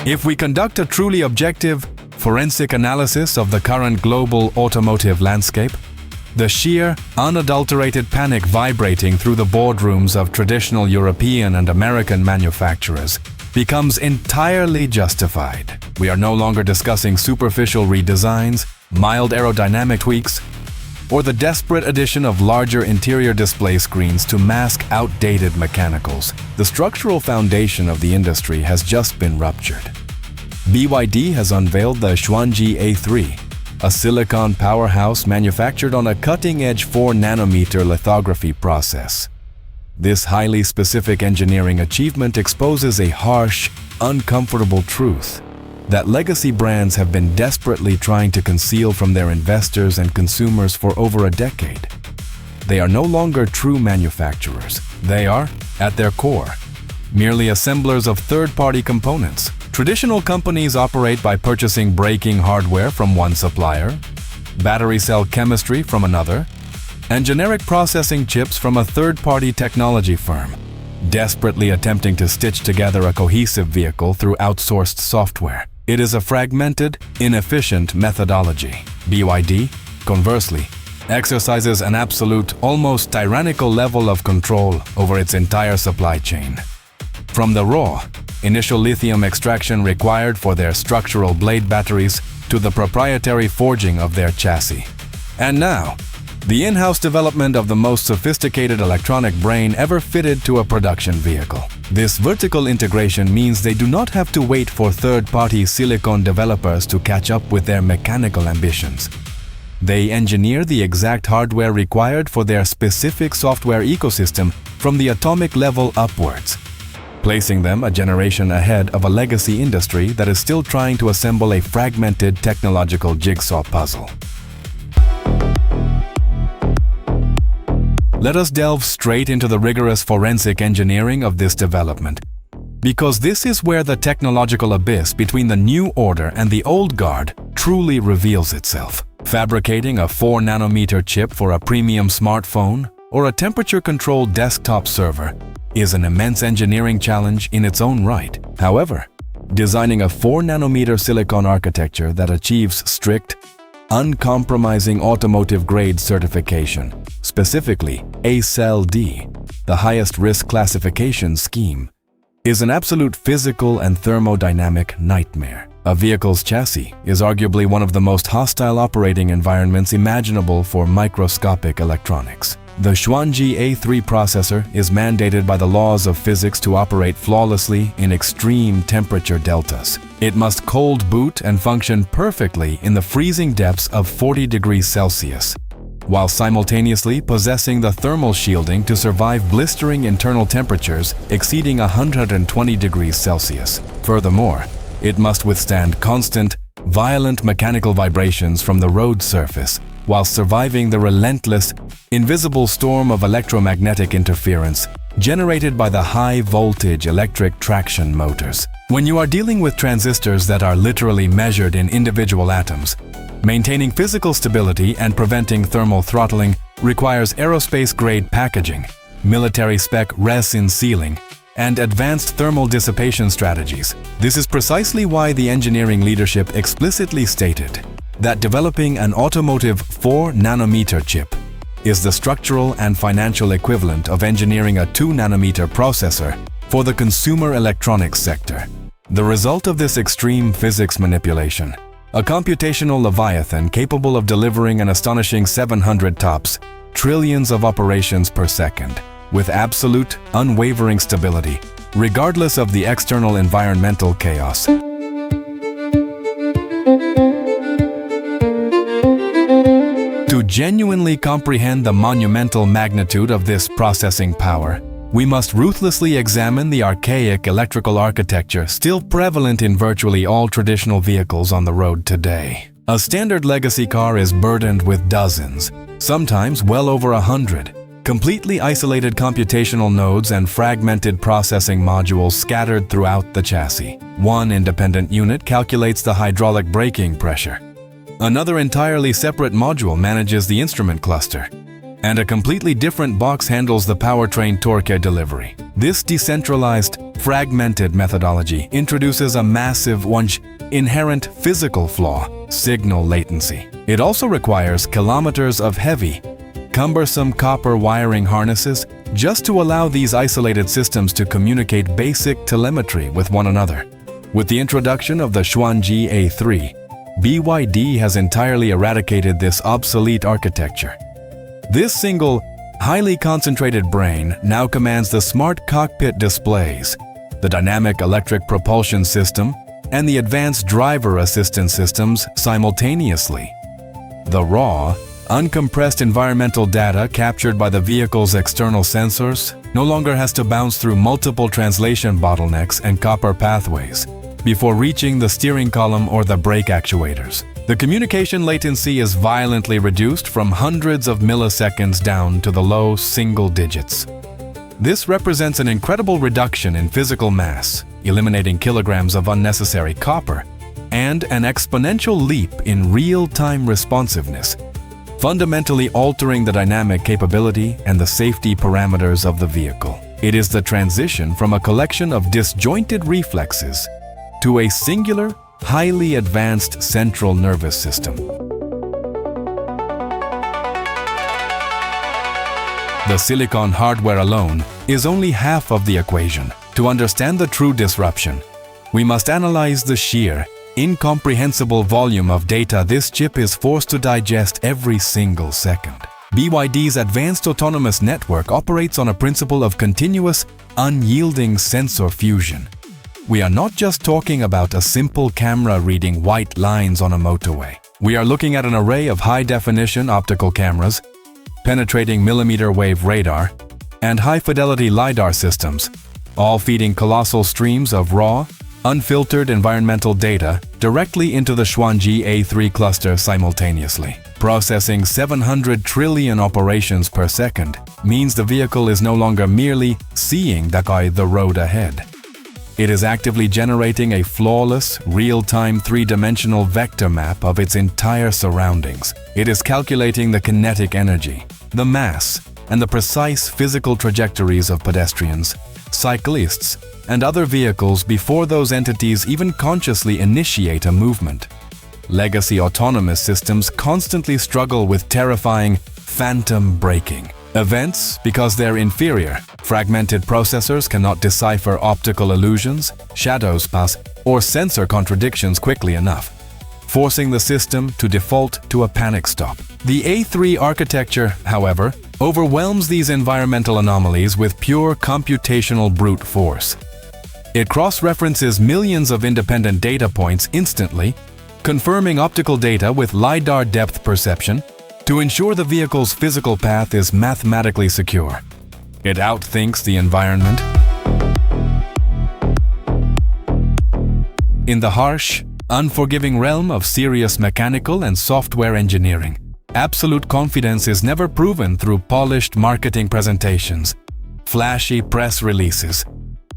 If we conduct a truly objective, forensic analysis of the current global automotive landscape, the sheer, unadulterated panic vibrating through the boardrooms of traditional European and American manufacturers becomes entirely justified. We are no longer discussing superficial redesigns, mild aerodynamic tweaks, or the desperate addition of larger interior display screens to mask outdated mechanicals. The structural foundation of the industry has just been ruptured. BYD has unveiled the Xuanji A3, a silicon powerhouse manufactured on a cutting-edge 4-nanometer lithography process. This highly specific engineering achievement exposes a harsh, uncomfortable truth that legacy brands have been desperately trying to conceal from their investors and consumers for over a decade. They are no longer true manufacturers. They are, at their core, merely assemblers of third-party components. Traditional companies operate by purchasing braking hardware from one supplier, battery cell chemistry from another, and generic processing chips from a third-party technology firm, desperately attempting to stitch together a cohesive vehicle through outsourced software. It is a fragmented, inefficient methodology. BYD, conversely, exercises an absolute, almost tyrannical level of control over its entire supply chain. From the raw, initial lithium extraction required for their structural blade batteries to the proprietary forging of their chassis. And now, the in-house development of the most sophisticated electronic brain ever fitted to a production vehicle. This vertical integration means they do not have to wait for third-party silicon developers to catch up with their mechanical ambitions. They engineer the exact hardware required for their specific software ecosystem from the atomic level upwards, placing them a generation ahead of a legacy industry that is still trying to assemble a fragmented technological jigsaw puzzle. Let us delve straight into the rigorous forensic engineering of this development, because this is where the technological abyss between the new order and the old guard truly reveals itself. Fabricating a 4-nanometer chip for a premium smartphone or a temperature-controlled desktop server is an immense engineering challenge in its own right. However, designing a 4-nanometer silicon architecture that achieves strict, uncompromising automotive-grade certification, specifically ACEL-D, the highest risk classification scheme, is an absolute physical and thermodynamic nightmare. A vehicle's chassis is arguably one of the most hostile operating environments imaginable for microscopic electronics. The Xuanji A3 processor is mandated by the laws of physics to operate flawlessly in extreme temperature deltas. It must cold boot and function perfectly in the freezing depths of 40 degrees Celsius, while simultaneously possessing the thermal shielding to survive blistering internal temperatures exceeding 120 degrees Celsius. Furthermore, it must withstand constant, violent mechanical vibrations from the road surface, while surviving the relentless, invisible storm of electromagnetic interference generated by the high-voltage electric traction motors. When you are dealing with transistors that are literally measured in individual atoms, maintaining physical stability and preventing thermal throttling requires aerospace-grade packaging, military-spec resin sealing, and advanced thermal dissipation strategies. This is precisely why the engineering leadership explicitly stated that developing an automotive 4-nanometer chip is the structural and financial equivalent of engineering a 2-nanometer processor for the consumer electronics sector. The result of this extreme physics manipulation, a computational leviathan capable of delivering an astonishing 700 tops, trillions of operations per second, with absolute, unwavering stability, regardless of the external environmental chaos. To genuinely comprehend the monumental magnitude of this processing power, we must ruthlessly examine the archaic electrical architecture still prevalent in virtually all traditional vehicles on the road today. A standard legacy car is burdened with dozens, sometimes well over 100, completely isolated computational nodes and fragmented processing modules scattered throughout the chassis. One independent unit calculates the hydraulic braking pressure. Another entirely separate module manages the instrument cluster. and a completely different box handles the powertrain torque delivery. This decentralized, fragmented methodology introduces a massive inherent physical flaw, signal latency. It also requires kilometers of heavy, cumbersome copper wiring harnesses just to allow these isolated systems to communicate basic telemetry with one another. With the introduction of the Xuanji A3, BYD has entirely eradicated this obsolete architecture. This single, highly concentrated brain now commands the smart cockpit displays, the dynamic electric propulsion system, and the advanced driver assistance systems simultaneously. The raw, uncompressed environmental data captured by the vehicle's external sensors no longer has to bounce through multiple translation bottlenecks and copper pathways before reaching the steering column or the brake actuators. The communication latency is violently reduced from hundreds of milliseconds down to the low single digits. This represents an incredible reduction in physical mass, eliminating kilograms of unnecessary copper, and an exponential leap in real-time responsiveness, fundamentally altering the dynamic capability and the safety parameters of the vehicle. It is the transition from a collection of disjointed reflexes to a singular, highly advanced central nervous system. The silicon hardware alone is only half of the equation. To understand the true disruption, we must analyze the sheer, incomprehensible volume of data this chip is forced to digest every single second. BYD's advanced autonomous network operates on a principle of continuous, unyielding sensor fusion. We are not just talking about a simple camera reading white lines on a motorway. We are looking at an array of high-definition optical cameras, penetrating millimeter-wave radar, and high-fidelity LiDAR systems, all feeding colossal streams of raw, unfiltered environmental data directly into the Xuanji A3 cluster simultaneously. Processing 700 trillion operations per second means the vehicle is no longer merely seeing the road ahead. It is actively generating a flawless, real-time three-dimensional vector map of its entire surroundings. It is calculating the kinetic energy, the mass, and the precise physical trajectories of pedestrians, cyclists, and other vehicles before those entities even consciously initiate a movement. Legacy autonomous systems constantly struggle with terrifying phantom braking events because they're inferior. Fragmented processors cannot decipher optical illusions, shadows pass, or sensor contradictions quickly enough, forcing the system to default to a panic stop. The A3 architecture, however, overwhelms these environmental anomalies with pure computational brute force. It cross-references millions of independent data points instantly, confirming optical data with LiDAR depth perception to ensure the vehicle's physical path is mathematically secure. It outthinks the environment. In the harsh, unforgiving realm of serious mechanical and software engineering, absolute confidence is never proven through polished marketing presentations, flashy press releases,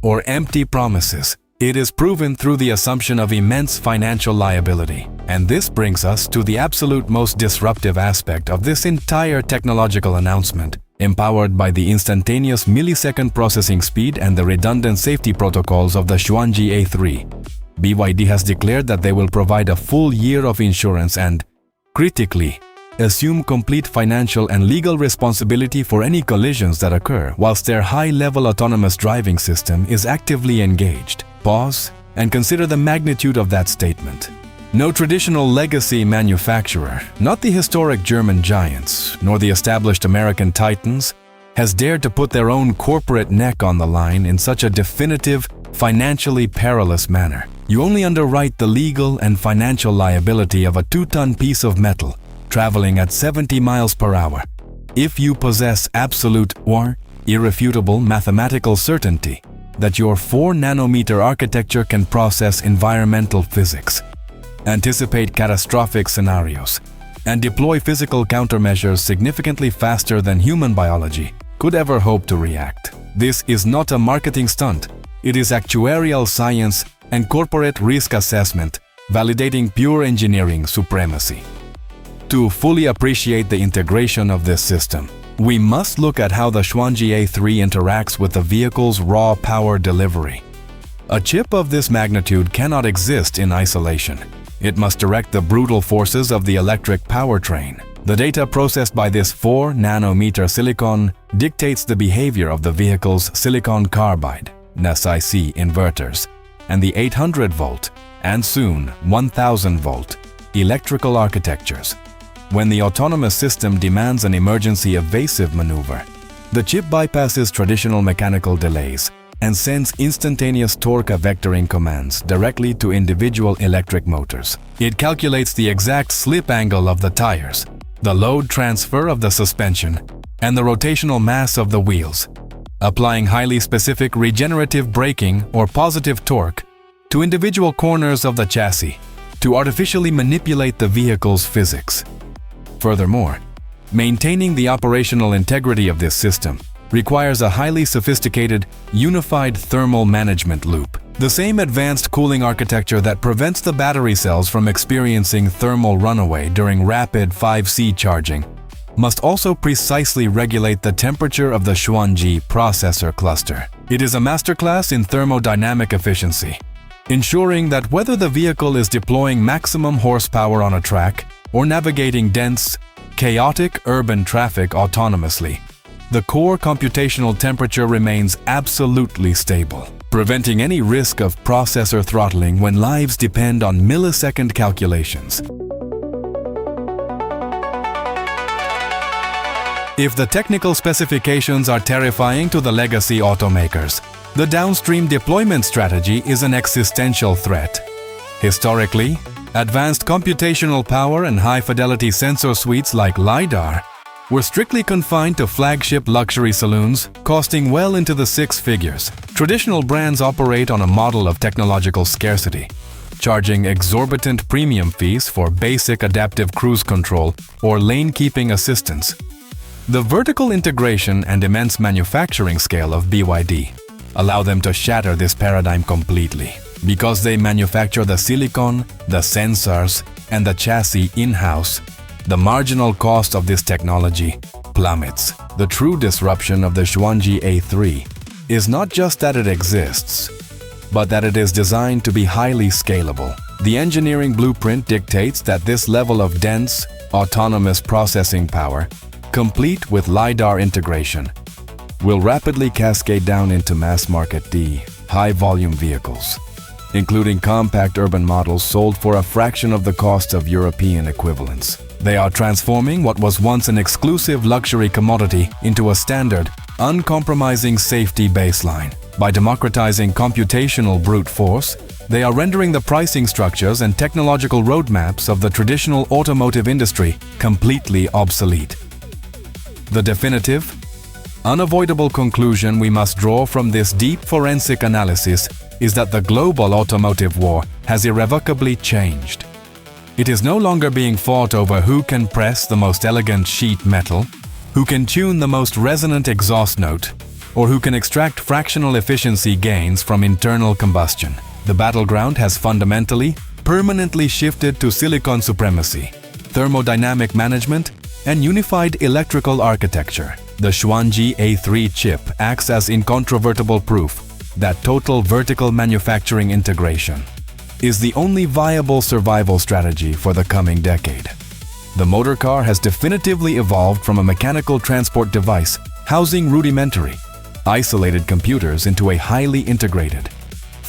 or empty promises. It is proven through the assumption of immense financial liability. And this brings us to the absolute most disruptive aspect of this entire technological announcement, empowered by the instantaneous millisecond processing speed and the redundant safety protocols of the Xuanji A3. BYD has declared that they will provide a full year of insurance and, critically, assume complete financial and legal responsibility for any collisions that occur whilst their high-level autonomous driving system is actively engaged. Pause and consider the magnitude of that statement. No traditional legacy manufacturer, not the historic German giants, nor the established American titans, has dared to put their own corporate neck on the line in such a definitive, financially perilous manner. You only underwrite the legal and financial liability of a 2-ton piece of metal traveling at 70 miles per hour if you possess absolute or irrefutable mathematical certainty that your 4-nanometer architecture can process environmental physics, anticipate catastrophic scenarios, and deploy physical countermeasures significantly faster than human biology could ever hope to react. This is not a marketing stunt. It is actuarial science and corporate risk assessment, validating pure engineering supremacy. To fully appreciate the integration of this system, we must look at how the Xuanji A3 interacts with the vehicle's raw power delivery. A chip of this magnitude cannot exist in isolation. It must direct the brutal forces of the electric powertrain. The data processed by this 4-nanometer silicon dictates the behavior of the vehicle's silicon carbide inverters and the 800-volt and soon 1000-volt electrical architectures. When the autonomous system demands an emergency evasive maneuver, the chip bypasses traditional mechanical delays and sends instantaneous torque vectoring commands directly to individual electric motors. It calculates the exact slip angle of the tires, the load transfer of the suspension, and the rotational mass of the wheels, applying highly specific regenerative braking or positive torque to individual corners of the chassis to artificially manipulate the vehicle's physics. Furthermore, maintaining the operational integrity of this system requires a highly sophisticated, unified thermal management loop. The same advanced cooling architecture that prevents the battery cells from experiencing thermal runaway during rapid 5C charging must also precisely regulate the temperature of the Xuanji processor cluster. It is a masterclass in thermodynamic efficiency, ensuring that whether the vehicle is deploying maximum horsepower on a track or navigating dense, chaotic urban traffic autonomously, the core computational temperature remains absolutely stable, preventing any risk of processor throttling when lives depend on millisecond calculations. If the technical specifications are terrifying to the legacy automakers, the downstream deployment strategy is an existential threat. Historically, advanced computational power and high-fidelity sensor suites like LiDAR were strictly confined to flagship luxury saloons, costing well into the six figures. Traditional brands operate on a model of technological scarcity, charging exorbitant premium fees for basic adaptive cruise control or lane-keeping assistance. The vertical integration and immense manufacturing scale of BYD allow them to shatter this paradigm completely. Because they manufacture the silicon, the sensors, and the chassis in-house, the marginal cost of this technology plummets. The true disruption of the Xuanji A3 is not just that it exists, but that it is designed to be highly scalable. The engineering blueprint dictates that this level of dense, autonomous processing power, complete with LiDAR integration, will rapidly cascade down into mass-market high-volume vehicles, including compact urban models sold for a fraction of the cost of European equivalents. They are transforming what was once an exclusive luxury commodity into a standard, uncompromising safety baseline. By democratizing computational brute force, they are rendering the pricing structures and technological roadmaps of the traditional automotive industry completely obsolete. The definitive, unavoidable conclusion we must draw from this deep forensic analysis is that the global automotive war has irrevocably changed. It is no longer being fought over who can press the most elegant sheet metal, who can tune the most resonant exhaust note, or who can extract fractional efficiency gains from internal combustion. The battleground has fundamentally, permanently shifted to silicon supremacy, thermodynamic management, and unified electrical architecture. The Xuanji A3 chip acts as incontrovertible proof that total vertical manufacturing integration is the only viable survival strategy for the coming decade. The motor car has definitively evolved from a mechanical transport device housing rudimentary, isolated computers into a highly integrated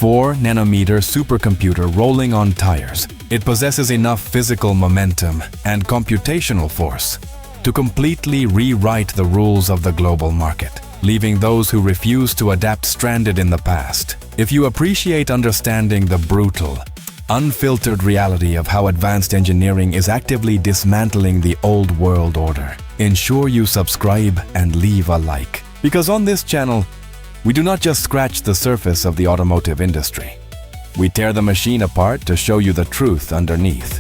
4-nanometer supercomputer rolling on tires. It possesses enough physical momentum and computational force to completely rewrite the rules of the global market, leaving those who refuse to adapt stranded in the past. If you appreciate understanding the brutal, unfiltered reality of how advanced engineering is actively dismantling the old world order, ensure you subscribe and leave a like. Because on this channel, we do not just scratch the surface of the automotive industry. We tear the machine apart to show you the truth underneath.